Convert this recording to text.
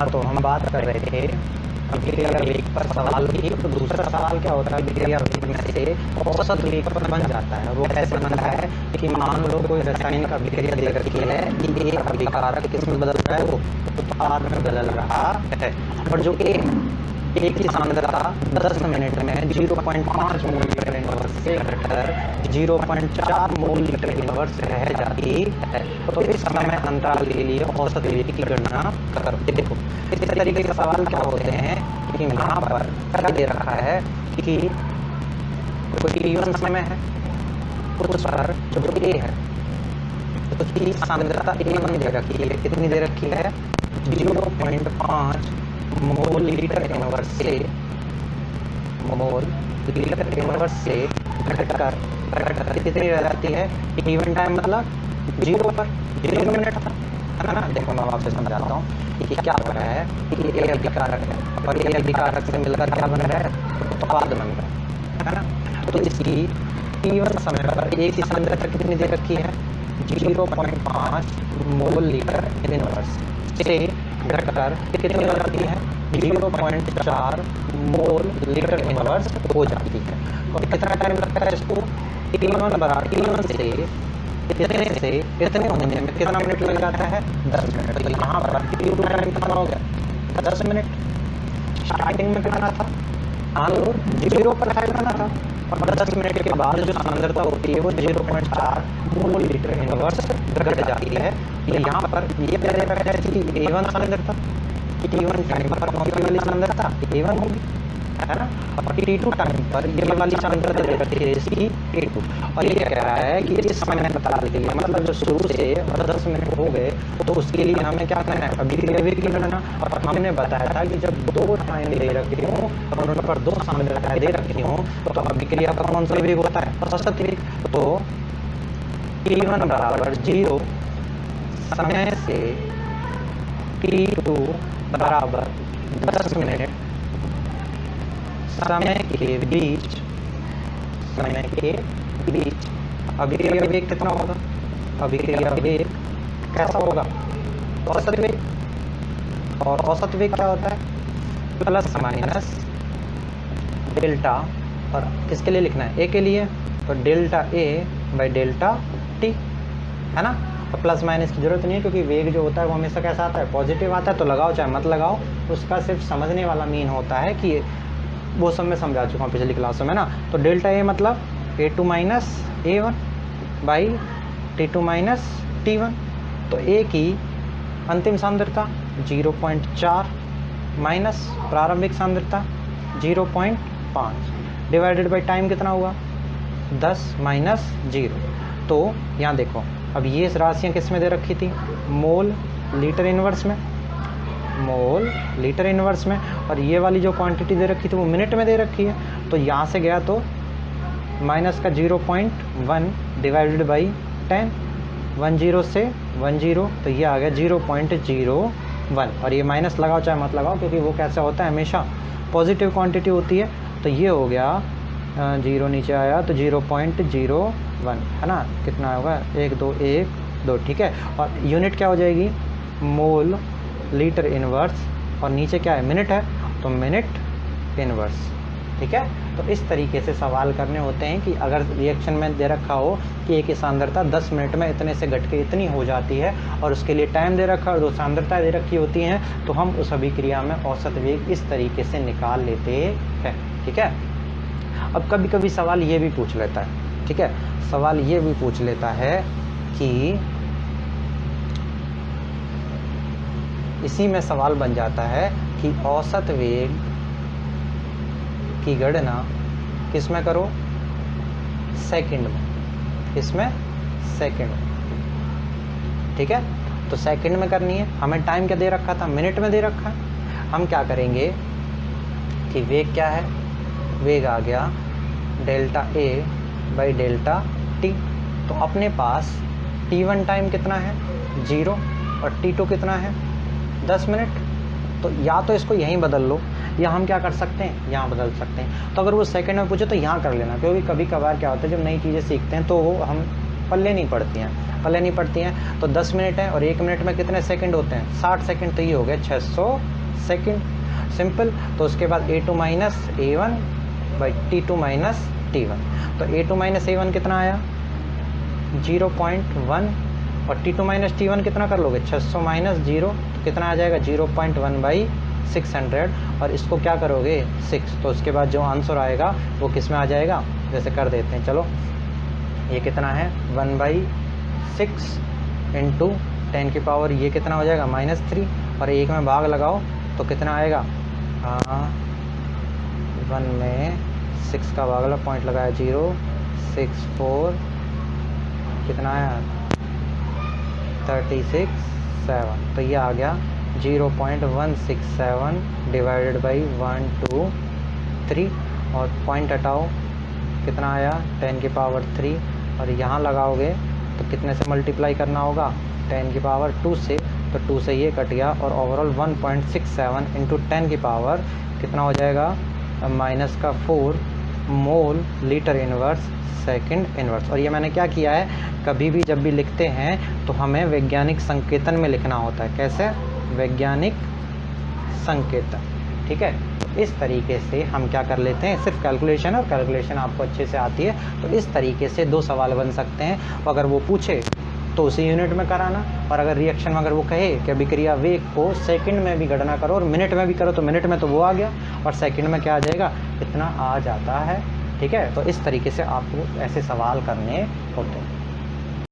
हाँ, तो हम बात कर रहे थे अभिक्रिया वेग पर सवाल की। तो दूसरा सवाल क्या होता है, अभिक्रिया वेग में से औसत वेग पर बन जाता है। वो कैसे बनता है कि मान लो कोई रासायनिक अभिक्रिया दे रखी है कि ए अभिकारक किसमें बदल रहा है, वो उत्पाद में बदल रहा है, और जो ए की सांद्रता 10 मिनट में 0.5 मोल लीटर इनवर्स से घटकर 0.4 मोल लीटर इनवर्स रह जाती है। तो इस समय अंतराल के लिए औसत वेग की गणना करो। देखो इस तरीके के सवाल क्या होते हैं कि यहाँ पर क्या दे रखा है कि कोई t1 समय है, उस पर जो ए है तो उसकी सांद्रता A1 दे रखी है। कितनी दे रखी है, 0.5 मोल लीटर इनवर्स से घटकर कितनी रह जाती है, t1 टाइम मतलब 0 पर 0 मिनट था, है ना। देखो मैं आपसे समझाता हूँ कि क्या हो रहा है कि ए अभिकारक है और ए अभिकारक से मिलकर क्या बन रहा है, उत्पाद बन रहा है ना। तो इसकी t1 समय पर ए की सांद्रता कितनी दे रखी है, 0.5 मोल लीटर इनवर्स से घटकर कितनी हो जाती है, 0.4 मोल लीटर इनवर्स हो जाती है। और कितना टाइम लगता है इसको, t1 से इतने होने में कितना मिनट लग जाता है, 10 मिनट। तो यहाँ पर t2 टाइम कितना हो गया, 10 मिनट। स्टार्टिंग में कितना था, हाँ तो 0 पर कितना था, और 10 मिनट के बाद जो सांद्रता होती है वो 0.4 मोल लीटर इनवर्स घट जाती है। यहाँ पर ये पहले रखा है कि A1 सांद्रता, t1 टाइम पर कौन सी वाली सांद्रता A1 होगी, है ना। और t2 टाइम पर ये वाली सांद्रता दे रखी है इसकी A2। और ये कह रहा है कि इस समय बता देती है, मतलब जो शुरू से 10 मिनट हो गए तो उसके लिए हमें क्या करना है, अभिक्रिया वेग की गणना। और हमने बताया था कि जब 2 टाइम दे रखी हूँ और उन पर 2 सांद्रताएं दे रखी हूँ तो अभिक्रिया का कौन सा वेग होता है, औसत वेग। तो t1 बराबर 0 समय से t2 बराबर 10 मिनट समय के बीच अभिक्रिया वेग कितना होगा, अभिक्रिया वेग कैसा होगा, औसत वेग। और औसत वेग क्या होता है, प्लस माइनस डेल्टा, और किसके लिए लिखना है, ए के लिए, तो delta A by delta T, है ना। और प्लस माइनस की जरूरत नहीं है क्योंकि वेग जो होता है वो हमेशा कैसा आता है, पॉजिटिव आता है। तो लगाओ चाहे मत लगाओ, उसका सिर्फ समझने वाला मीन होता है कि वो सब मैं समझा चुका हूँ पिछली क्लासों में ना। तो डेल्टा ए मतलब A2 minus A1 by T2 minus T1। तो ए की अंतिम सांद्रता 0.4 माइनस प्रारंभिक सांद्रता 0.5 डिवाइडेड बाई टाइम कितना हुआ, 10 माइनस 0। तो यहाँ देखो अब ये राशियाँ किस में दे रखी थी, मोल लीटर इनवर्स में, मोल लीटर इनवर्स में, और ये वाली जो क्वांटिटी दे रखी थी वो मिनट में दे रखी है। तो यहाँ से गया तो माइनस का 0.1 डिवाइडेड बाई 10, 10 से 10, तो ये आ गया 0.01। और ये माइनस लगाओ चाहे मत लगाओ क्योंकि वो कैसा होता है, हमेशा पॉजिटिव क्वांटिटी होती है। तो ये हो गया 0 नीचे आया तो 0.01, है ना। कितना होगा, 1 2 1 2, ठीक है। और यूनिट क्या हो जाएगी, मोल लीटर इनवर्स, और नीचे क्या है, मिनट है तो मिनट इनवर्स, ठीक है। तो इस तरीके से सवाल करने होते हैं कि अगर रिएक्शन में दे रखा हो कि एक सांद्रता 10 मिनट में इतने से घट के इतनी हो जाती है और उसके लिए टाइम दे रखा और 2 सांद्रताएं दे रखी होती हैं, तो हम उस अभिक्रिया में औसत वेग इस तरीके से निकाल लेते हैं, ठीक है। अब कभी कभी सवाल ये भी पूछ लेता है, ठीक है, सवाल ये भी पूछ लेता है कि इसी में सवाल बन जाता है कि औसत वेग की गणना किस में करो, सेकंड में, इसमें सेकंड में, ठीक है। तो सेकंड में करनी है, हमें टाइम क्या दे रखा था, मिनट में दे रखा है। हम क्या करेंगे कि वेग क्या है, वेग आ गया delta A by delta T. तो अपने पास t1 टाइम कितना है, 0, और t2 कितना है, 10 मिनट। तो या तो इसको यहीं बदल लो या हम क्या कर सकते हैं, यहाँ बदल सकते हैं। तो अगर वो सेकंड में पूछे तो यहाँ कर लेना, क्योंकि कभी कभार क्या होता है जब नई चीज़ें सीखते हैं तो वो हम पल्ले नहीं पड़ती हैं। तो 10 मिनट है और 1 मिनट में कितने सेकंड होते हैं? 60 सेकंड। तो ये हो गया 600 सेकंड, सिंपल। तो उसके बाद A2 minus A1 by T2 minus T1। तो A2 माइनस A1 कितना आया? 0.1 और T2 माइनस T1 कितना कर लोगे? 600 माइनस 0 तो कितना आ जाएगा? 0.1 बाई 600 और इसको क्या करोगे? 6। तो उसके बाद जो आंसर आएगा वो किस में आ जाएगा? जैसे कर देते हैं, चलो ये कितना है? 1/6 इंटू 10 की पावर ये कितना हो जाएगा? -3 और 1 में भाग लगाओ तो कितना आएगा? 1 में 6 का भाग लगा, पॉइंट लगाया 0 6 4 कितना आया? 36 7। तो ये आ गया 0.167 डिवाइडेड बाई 1 2 3 और पॉइंट हटाओ कितना आया? 10 की पावर 3 और यहाँ लगाओगे तो कितने से मल्टीप्लाई करना होगा? 10 की पावर 2 से। तो 2 से ये कट गया और ओवरऑल 1.67 इंटू 10 की पावर कितना हो जाएगा? -4 mole litre inverse second inverse. और ये मैंने क्या किया है, कभी भी जब भी लिखते हैं तो हमें वैज्ञानिक संकेतन में लिखना होता है। कैसे? वैज्ञानिक संकेतन, ठीक है। तो इस तरीके से हम क्या कर लेते हैं, सिर्फ कैलकुलेशन, और कैलकुलेशन आपको अच्छे से आती है तो इस तरीके से 2 सवाल बन सकते हैं। अगर वो पूछे तो उसी यूनिट में कराना, और अगर रिएक्शन में अगर वो कहे कि अभिक्रिया वेग को सेकंड में भी गणना करो और मिनट में भी करो तो मिनट में तो वो आ गया और सेकंड में क्या आ जाएगा? इतना आ जाता है, ठीक है। तो इस तरीके से आपको ऐसे सवाल करने होते हैं।